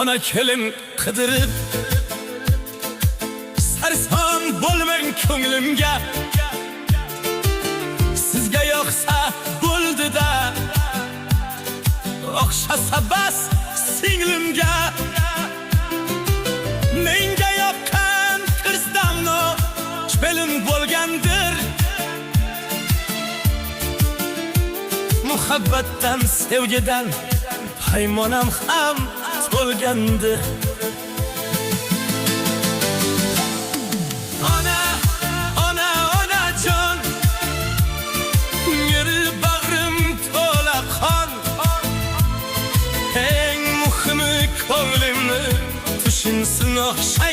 ona kelin qidirib, sarson bo'lmang ko'nglimga. Sizga yoqsa bo'ldi-da, o'xshasa bas singlimga. Menga yoqqan qizdamno chpelin bo'lgandir. Muhabbatdan, sevgidan haymonam ham to'lgandir. Ona, ona, onajon, meri bag'rim to'la qon. Eng muhimi ko'nglimni tushunsin o'xsha